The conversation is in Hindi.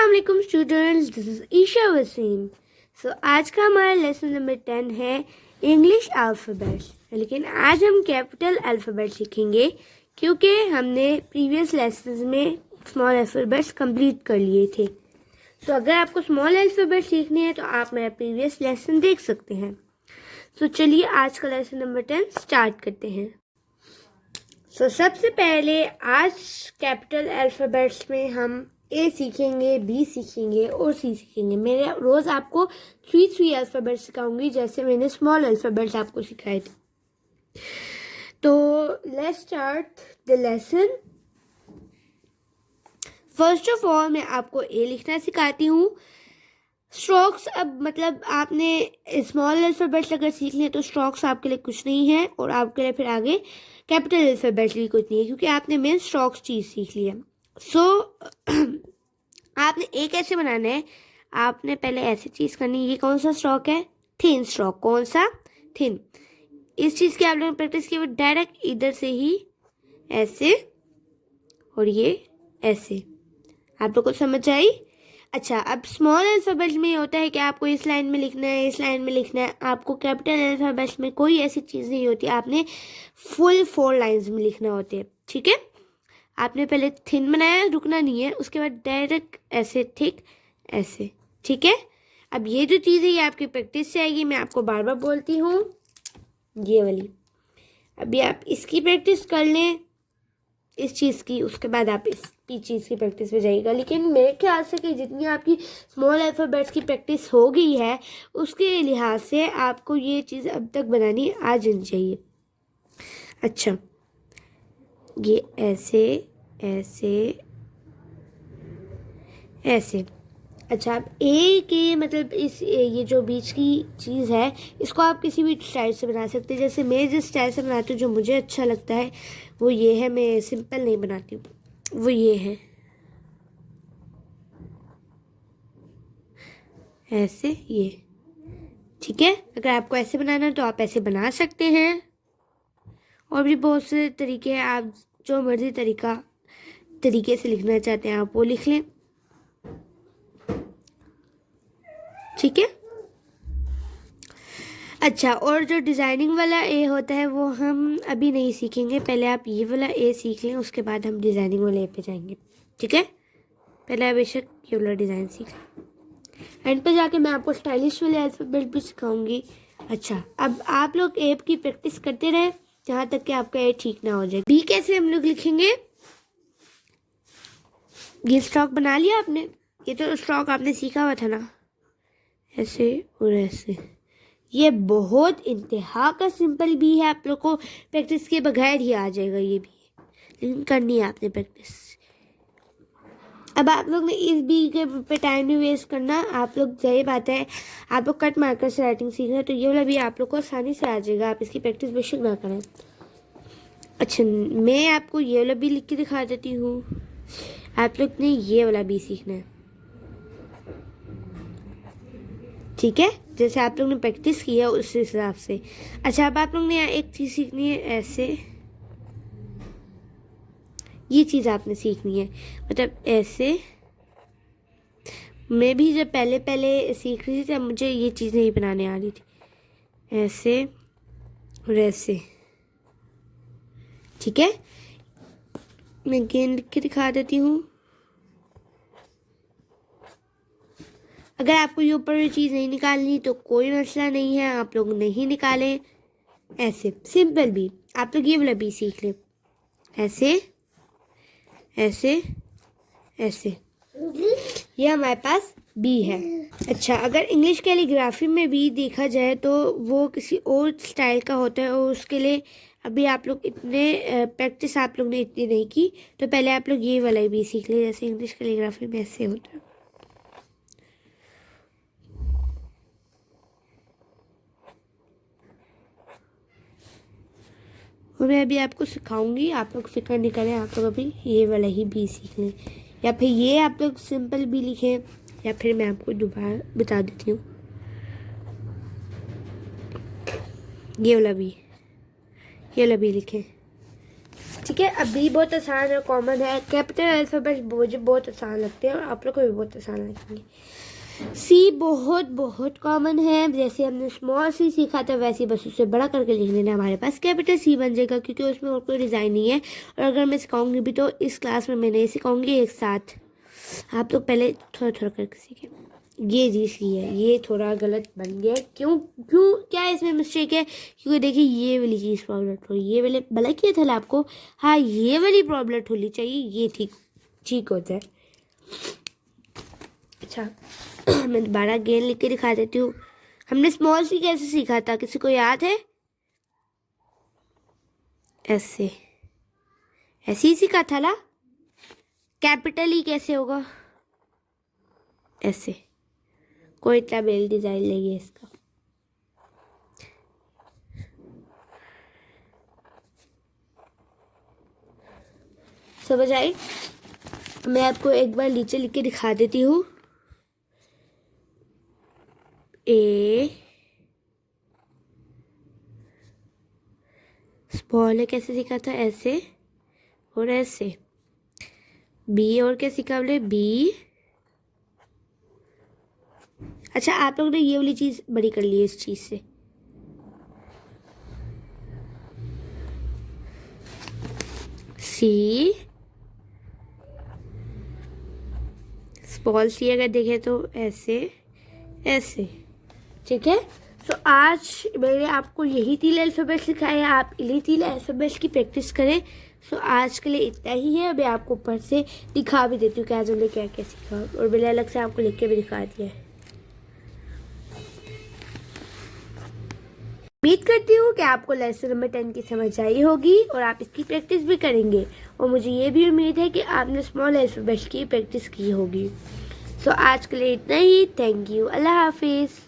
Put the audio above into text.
अस्सलाम वालेकुम students, this is Isha Wasim. आज का हमारा लेसन नंबर 10 है इंग्लिश अल्फ़ाबेट्स। लेकिन आज हम कैपिटल अल्फ़ाबेट सीखेंगे क्योंकि हमने प्रीवियस लेसन्स में स्मॉल अल्फ़ाबेट्स कंप्लीट कर लिए थे। अगर आपको स्मॉल अल्फ़ाबेट सीखनी है तो आप मेरा प्रीवियस लेसन देख सकते हैं। चलिए आज का लेसन नंबर 10 स्टार्ट करते हैं। सबसे पहले आज कैपिटल अल्फ़ाबेट्स में हम ए सीखेंगे, बी सीखेंगे और सी सीखेंगे। मैं रोज़ आपको 3 अल्फ़ाबेट सिखाऊंगी जैसे मैंने स्मॉल अल्फ़ाबेट्स आपको सिखाए थे। तो let's start the lesson. First of all मैं आपको ए लिखना सिखाती हूँ। स्ट्रोक्स, अब मतलब आपने स्मॉल अल्फ़ाबेट्स अगर सीख लें तो स्ट्रोक्स आपके लिए कुछ नहीं है और आपके लिए फिर आगे कैपिटल अल्फ़ाबेट्स भी कुछ नहीं है क्योंकि आपने मेन स्ट्रोक्स चीज़ सीख ली है। आपने ए कैसे बनाना है, आपने पहले ऐसी चीज़ करनी है। ये कौन सा स्ट्रोक है? Thin stroke. कौन सा? थिन। इस चीज़ की आप लोगों ने प्रैक्टिस की, वो डायरेक्ट इधर से ही ऐसे और ये ऐसे। आप लोग को समझ आई? अच्छा, अब स्मॉल अल्फ़ाबेट्स में ये होता है कि आपको इस लाइन में लिखना है, इस लाइन में लिखना है। आपको कैपिटल अल्फ़ाबेट्स में कोई ऐसी चीज़ नहीं होती, आपने फुल 4 लाइन्स में लिखना होते हैं। ठीक है, आपने पहले थिन बनाया, रुकना नहीं है, उसके बाद डायरेक्ट ऐसे थिक ऐसे। ठीक है, अब ये जो चीज़ है ये आपकी प्रैक्टिस से आएगी। मैं आपको बार बार बोलती हूँ ये वाली। अभी आप इसकी प्रैक्टिस कर लें, इस चीज़ की, उसके बाद आप इस चीज़ की प्रैक्टिस पे जाइएगा। लेकिन मेरे ख्याल से कि जितनी आपकी स्मॉल अल्फ़ाबेट्स की प्रैक्टिस हो गई है उसके लिहाज से आपको ये चीज़ अब तक बनानी आ जानी चाहिए। अच्छा, ये ऐसे ऐसे ऐसे। अच्छा, अब ए के मतलब ये जो बीच की चीज़ है इसको आप किसी भी स्टाइल से बना सकते हैं। जैसे मैं जिस स्टाइल से बनाती हूँ, जो मुझे अच्छा लगता है वो ये है। मैं सिंपल नहीं बनाती हूँ, वो ये है ऐसे, ये। ठीक है, अगर आपको ऐसे बनाना है तो आप ऐसे बना सकते हैं। और भी बहुत से तरीके हैं, आप जो मर्जी तरीके से लिखना चाहते हैं आप वो लिख लें। ठीक है, अच्छा, और जो डिज़ाइनिंग वाला ए होता है वो हम अभी नहीं सीखेंगे। पहले आप ये वाला ए सीख लें, उसके बाद हम डिज़ाइनिंग वाले ए पे जाएंगे। ठीक है, पहले बेशक ये वाला डिज़ाइन सीख लें, एंड पे जाके मैं आपको स्टाइलिश वाले अल्फ़ाबेट भी सिखाऊंगी। अच्छा, अब आप लोग ए की प्रैक्टिस करते रहे जहाँ तक कि आपका ए ठीक ना हो जाए। बी कैसे हम लोग लिखेंगे? ये स्ट्रोक बना लिया आपने? ये तो स्ट्रोक आपने सीखा हुआ था ना, ऐसे और ऐसे। ये बहुत इंतहा का सिंपल भी है, आप लोग को प्रैक्टिस के बगैर ही आ जाएगा ये भी, लेकिन करनी है आपने प्रैक्टिस। अब आप लोग ने इस बी के पे टाइम नहीं वेस्ट करना। आप लोग, सही बात है, आप लोग कट मार्कर से राइटिंग सीख रहे हैं तो ये वाला भी आप लोग को आसानी से आ जाएगा, आप इसकी प्रैक्टिस बेशक ना करें। अच्छा, मैं आपको ये वाला भी लिख के दिखा देती हूँ। आप लोग ने ये वाला भी सीखना है। ठीक है, जैसे आप लोग ने प्रैक्टिस की है उस हिसाब से। अच्छा, अब आप लोग ने यहाँ एक चीज़ सीखनी है, ऐसे। ये चीज़ आपने सीखनी है, मतलब ऐसे। मैं भी जब पहले पहले सीख रही थी तब मुझे ये चीज़ नहीं बनाने आ रही थी, ऐसे और ऐसे। ठीक है, मैं गेंद लिख के दिखा देती हूँ। अगर आपको ये ऊपर वाली चीज़ नहीं निकालनी तो कोई मसला नहीं है, आप लोग नहीं निकालें। ऐसे सिंपल भी आप लोग ये वाला भी सीख लें, ऐसे ऐसे ऐसे। ये हमारे पास बी है। अच्छा, अगर इंग्लिश कैलीग्राफी में भी देखा जाए तो वो किसी और स्टाइल का होता है और उसके लिए अभी आप लोग इतने प्रैक्टिस आप लोग ने इतनी नहीं की, तो पहले आप लोग ये वाला भी सीख ले जैसे इंग्लिश कैलीग्राफी में ऐसे होता है। और मैं अभी आपको सिखाऊंगी, आप लोग फिक्र नहीं करें, आप लोग अभी ये वाला ही भी सीख लें, या फिर ये आप लोग सिंपल भी लिखें, या फिर मैं आपको दोबारा बता देती हूँ ये वाला भी लिखें। ठीक है। अब बी बहुत आसान और कॉमन है। कैपिटल अल्फ़ाबेट मुझे बहुत आसान लगते हैं और आप लोग को भी बहुत आसान लगेंगे। सी बहुत बहुत कॉमन है, जैसे हमने स्मॉल सी सीखा था वैसे बस उससे बड़ा करके लिख लेना, हमारे पास कैपिटल सी बन जाएगा, क्योंकि उसमें और कोई डिज़ाइन नहीं है। और अगर मैं सिखाऊंगी भी तो इस क्लास में मैं नहीं सिखाऊंगी एक साथ, आप लोग पहले थोड़ा थोड़ा करके सीखें। ये जी सी है, ये थोड़ा गलत बन गया। क्यों क्यों क्या इसमें मिस्टेक है? क्योंकि देखिए ये वाली चीज़ प्रॉब्लम हो, ये वाले भला किया था आपको, हाँ ये वाली प्रॉब्लम होनी चाहिए, ये ठीक होता है। अच्छा मैं दोबारा गेन लिख के दिखा देती हूँ। हमने स्मॉल सी कैसे सीखा था, किसी को याद है? ऐसे ऐसे ही सीखा था ना। कैपिटल ही कैसे होगा? ऐसे। कोई इतना बेल डिजाइन नहीं है इसका। समझ आई? मैं आपको एक बार नीचे लिख के दिखा देती हूँ। ए स्मॉल है कैसे सीखा था? ऐसे और ऐसे। बी और क्या सीखा हमने? बी। अच्छा आप लोग ने ये वाली चीज बड़ी कर ली है इस चीज से। सी स्मॉल सी अगर देखें तो ऐसे ऐसे। ठीक है। तो आज मैंने आपको यही 3 अल्फ़ाबेट सिखाए हैं, आप इन्हीं 3 अल्फ़ाबेट की प्रैक्टिस करें। तो आज के लिए इतना ही है। मैं आपको ऊपर से दिखा भी देती हूँ कि आज हमने क्या क्या सीखा, और मैंने अलग से आपको लिख के भी दिखा दिया है। उम्मीद करती हूँ कि आपको लेसन नंबर 10 की समझ आई होगी और आप इसकी प्रैक्टिस भी करेंगे, और मुझे ये भी उम्मीद है कि आपने स्मॉल अल्फ़ाबेट की प्रैक्टिस की होगी। सो आज के लिए इतना ही। Thank you. अल्लाह हाफिज़।